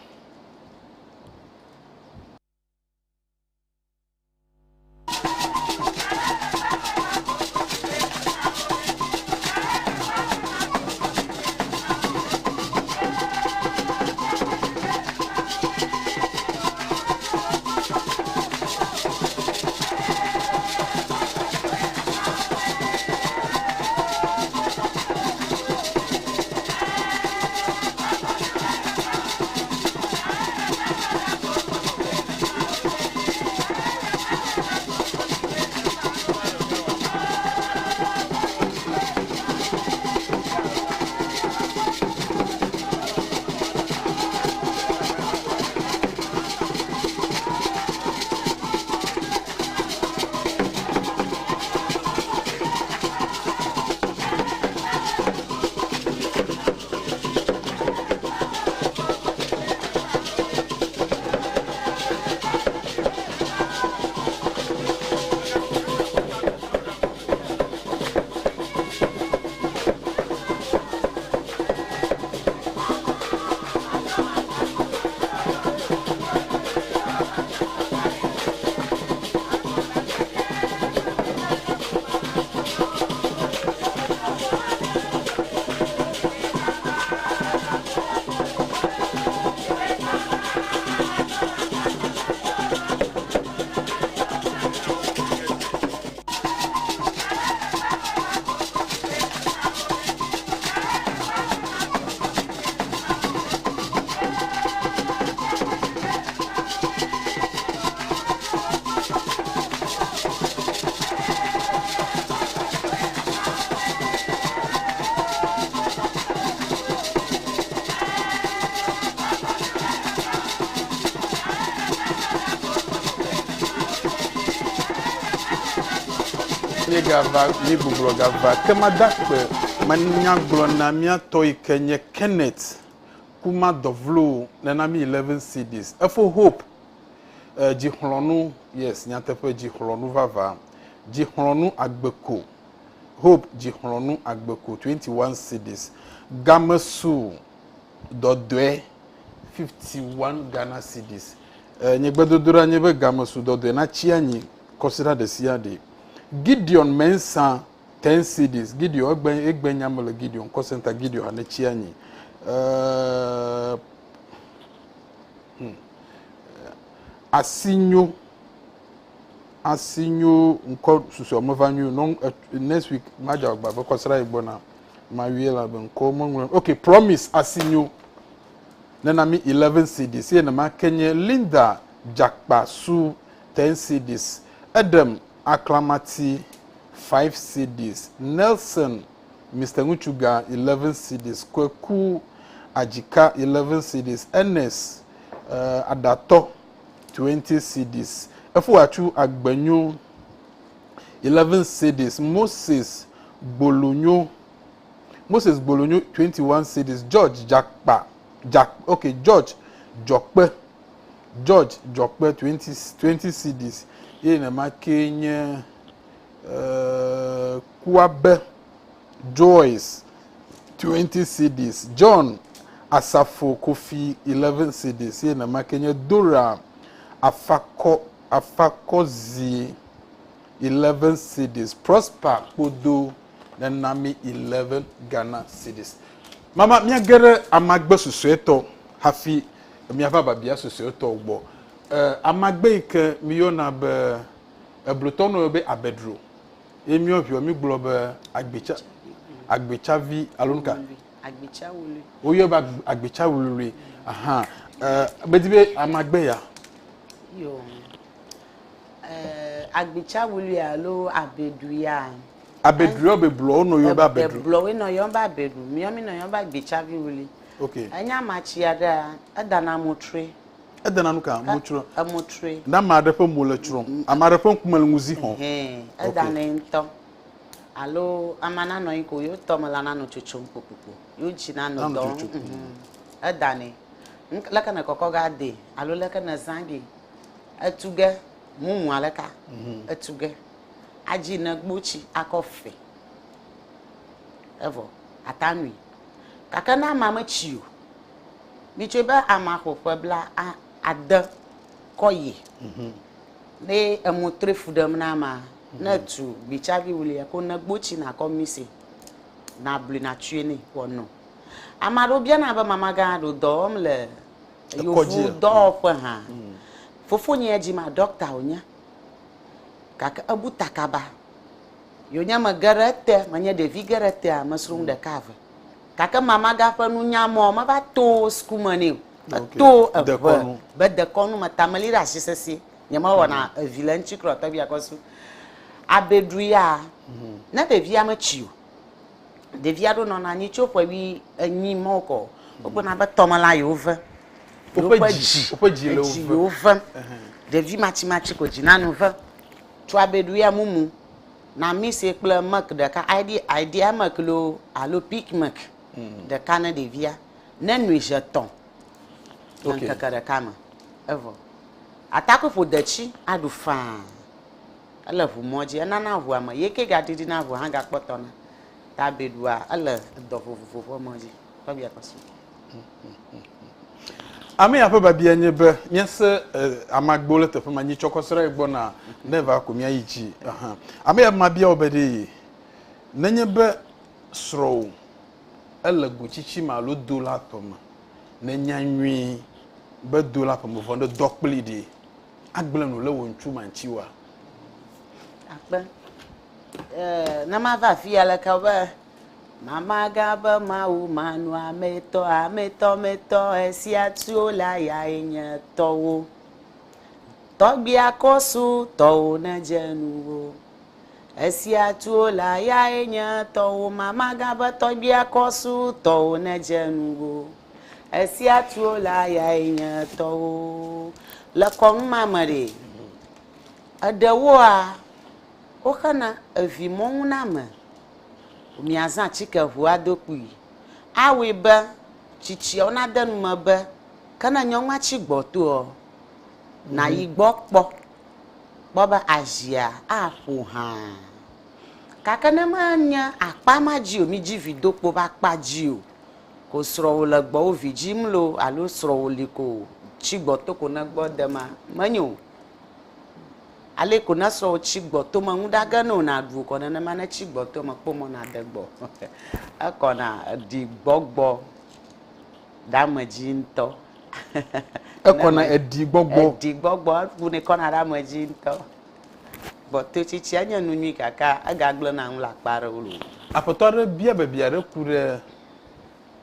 gava ni buglo gava kema dakpe manya glo na mia toy kenye Kenneth kuma dovlo na mi 11 CDs efo hope jihlonu yes nyatepe jihlonu vava jihlonu agbeko hope jihlonu agbeko 21 CDs gamesu dodwe 51 Ghana CDs nyegbedodora nyebe gamesu dodwe na chianyi consider the siade Gideon Mensa 10 cedis Gideon egbanyamolo Gideon call center Gideon anachianyi asinyo nko susu omavanyu no next week maja ogba bekosra igbona ma wiela be nko monwe okay promise asinyo nana mi 11 cedis ye na ma kenye Linda Jakpa su 10 cedis Edem Aklamati 5 cedis Nelson Mr. Nguchuga 11 cedis Kweku Ajika 11 cedis Ernest Adato 20 cedis Efuachu Agbanyo 11 cedis Moses Bolonyo 21 cedis George Jakpa George Jokpe 20 cedis ye na makenye Kuabe Joyce 20 cedis John Asafo Kofi 11 cedis ye na makenye Dora Afakozi 11 cedis Prosper Kodo na nami 11 Ghana cedis mama miagere amagbe susueto hafi miava babia susueto ogbo amagbe ike miyona be eblutono be abedro emio hio mi glo be agbecha vi alunka agbecha wulu oyo ba agbecha wulu aha bedibe amagbe ya yo agbecha wulu ya lo abedu ya abedru be blo no yo ba abedru blo we no yo ba abedu mi no yo ba agbecha vi wulu okay anya machi ya da adana motre edana nuka motre amotre na ma de fo mole tro amare fo kumal nguzi ho edana ento alo amana no iko yo tomala na no chuchu mpopupo yo jina no do edane laka na kokoga de alo laka na zangi etuge mumu alaka etuge aji na gbochi akofe evo atanwi kaka na mama chiu mi cheba amahofo bla ada koyi ne emotre fudam na ma na tu bichavi wuli ko na gbochi na komisi na bli na tueni wono amaro bia na ba mama ga do dom le yo fu do fa ha fofo nya ji ma doctor onya kaka abu takaba yo nya magarete manya de vigarete a masrum de cave kaka mama ga fa nu nya mo ma ba to skumani to ba de konu matamali ra sisesi nya ma wona vilanchi krota bi akosu abedruya na de via ma chiu de via do no na ni chopo wi anyi moko obo na ba tomala yo ve opaji le over de vi machi ko jina no ve to abedruya mumu na mi se kple mak de ka idea mak lo alo pick mak de kana de via na nu jeton donc ka de kama evo atako fo dachi adu fa ala vu moji na na vu ama yeke ga didi na vu hanga kpotona ta bedua ala do fofofo moji pa bia paso ame ya pa babia nyebe nyese amagbole te fama nyi chokosra egbo na neva akomia yichi aha ame ya mabia obedi na nyebe sro ala guchichi ma lo dola toma na nyanwi be dola pa mo vondo dokpli di agbele no le wonchu manchiwa akba na ma va fi ala ka ba mama gaba mau manu ameto esiatu la ya enya towo Torgbui Akorsu towo na jenuwo esiatu la ya enya towo mama gaba Torgbui Akorsu towo na jenuwo esiatu la ya enya towo la kon mamare adawo a okana avimon na ma miazan chike hu adokui awe ba chichi ona danu ma ba kana nyonwa chi gboto o na igbo po baba azia afu ha kaka na manya apa maji o mi ji vidopo ba paji o ko sro le gbo o vijimlo alo sro le ko chi gboto ko na gbo de ma manyo ale ko na so chigbo to ma nguda ga no na du ko na ma na chigbo to ma po mo na degbo ako na di gbogbo da ma jinto ako na edi gbogbo bu ne ko na da ma jinto but to chichi anya nu nwi kaka aga glo na nla kpara ulu apotore bia bia re kure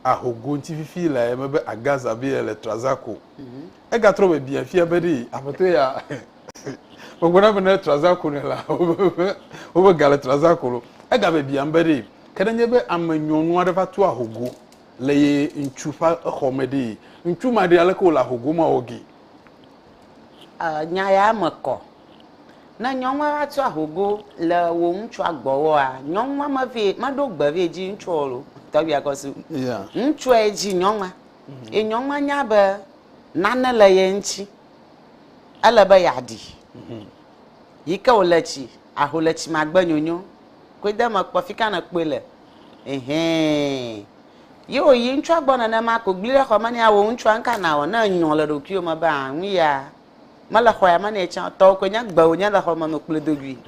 ahogo nti fifi la e mebe agaza bi le trazako e ga tro bia fia bedi apoto ya ogona bena trazako ne la obo gale trazako e ga bia mbedi kedenye be amanyonu adefa to ahogo le ye nchufa khomedi nchuma de ale ko la ahogo ma ogi nya ya mako na nyonwa atu ahogo le wo nchu agbowo a nyonwa ma ve ma do gba ve ji nchu olo Torgbui Akorsu nchu eji nyonwa e nyonwa nya ba nana le ye nchi ala ba yadi yika olachi aholachi magba nyonyo kweda makpo fika na pele yo yi nchu agbona na ma ko gbire ko mani awo nchu anka na wo na nyon le dokio ma ba anwi ya mala khoya ma ne chan to ko nya gba onya la ho ma no kple dogui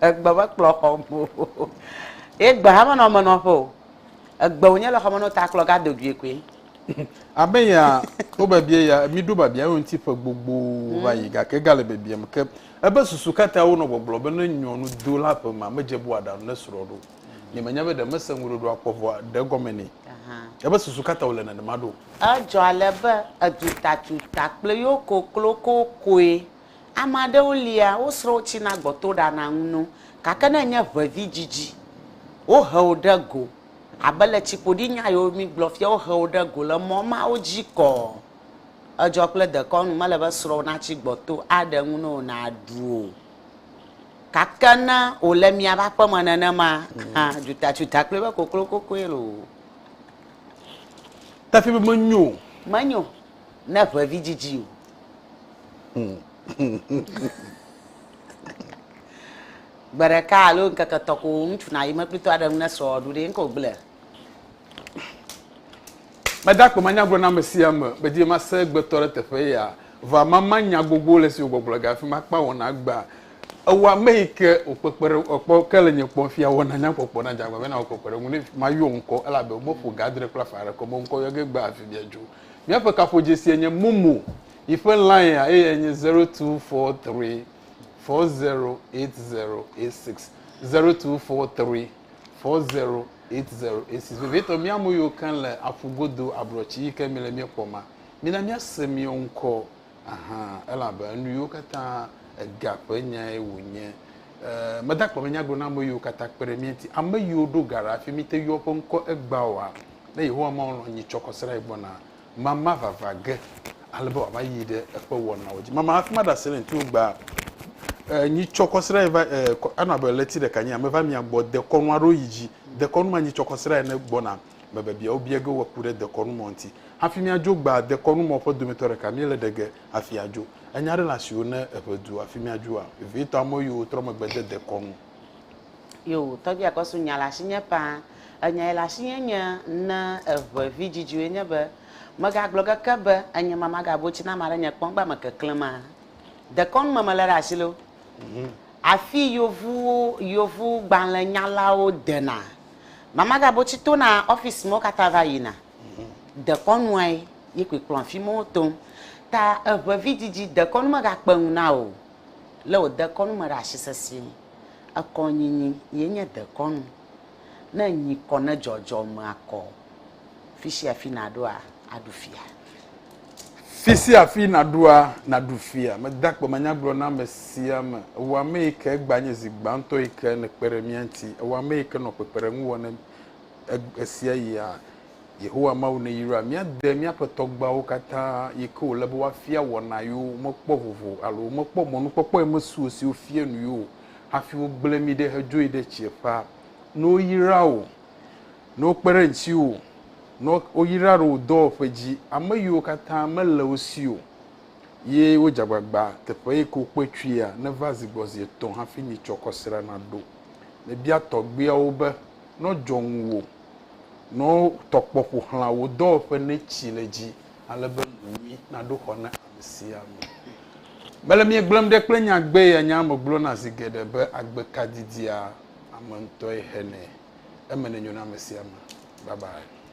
agba klo ho mo gba ha ma no ma no fo agba onya la ho ma no ta klo ga dogui kwe abeya o ba bia ya mi do ba bia o nti fa gbogbo ba yi ga ke gale ba bia mke ebe susu kata wo no gbogbo be no nyonu do la pa ma majebu ada no soro do ni manya be da masanwuro do akofo da gomeni ebe susu kata wo le na ma do ajo aleba adutatuta ple yo kokloko koe amade olia o sro chi na gboto da na nnu kaka na nya vavi jiji o hoda go abale chipodi nya yo mi glofia o hoda go le mo ma o jiko ajo ple de kon ma le ba sro na chi gboto ade nnu na duo kaka na o le mi aba pa manana ma adutatuta ple ba kokloko koe lo ta fi manyo na vavi jiji baraka alo nkaka toko mtu na yima plito ada na so do de nko ble madakpo manya gro na mesiam be di ma se gbetore tefe ya va mama nya gbogbo le si gbogbo ga fi ma pa wona gba awa meike opepere opo kele nye pon fia wona nya popo na jagba be na opepere mu ne ma yo nko ala be mo fo gadre kla fara ko mo nko yo ge gba afi biaju mi afa ka fo jesi enye mumu ife line ya enye 0243 408086 0243 408086 veto mi amu yo kan le afugodo abrochi ke mi le mi poma mi na mi asemi onko ela ba nu yo kata gapenya ewunye madakpo menya gro na mo yo kata peremienti amayo do gara fi mi te yo ponko egbawa na yeho ma ono nyi chokosra igbona mama vavage albo abayide ekpo wona oji mama afima da selen tu gba nyi chokosra eva ana ba leti de kanya meva mi agbo de konwaro yiji de konu ma nyi chokosra na gbona baba bia obiege wakure de konu monti afimi ajo gba de konu mo po domitore kamile dege afiajo anya relation na ebedu afimi ajo a vito amoyo tromo gbede de konu yo Torgbui Akorsu nyala shinye pa anya la shinye nya na eve vijiju enya be maga gloga kabe anya mama ga bochi na mara nya kpongba makeklema de konu mama la rasilo afi yovu gbanle nyala o dena mama ga bochi to na office mo katava yina de konu ai yekwe klon fi mo tom ta eve vijiji de konu maga kpenu na o le o de konu mara shisasi akonyinyi yenye de konu na nyi kona jojo mako fishi afina do a adufia fisi afi na doa na dufia medakpo manyagro na mesiam wa meike gbanye zigba nto ike ne peremianti wa meike no peperenwu wona esia ya Yehowa ma wona yira mi ade mi apotogba wo kata yiko lebo wa fia wona yo mokpo vovo alo mokpo monu popo emesu osi ofie nu yo afi wo gblemi de hajo ide chiefa no yira o no perenchi o no oyiraro do faji amayo kata mala osio ye wo jagbagba tepe ko petwia na vazi gbozi ton ha fini chokosira na do me bia Torgbui obe no jonwo no tokpopo hla wo do fe ne chileji alebe wi na do hona amsiam Bele mi gblem de kple nyagbe ya nyamo glo na zigede be agbe kadidia amentoi hene. Emene nyona mesiama. Bye bye.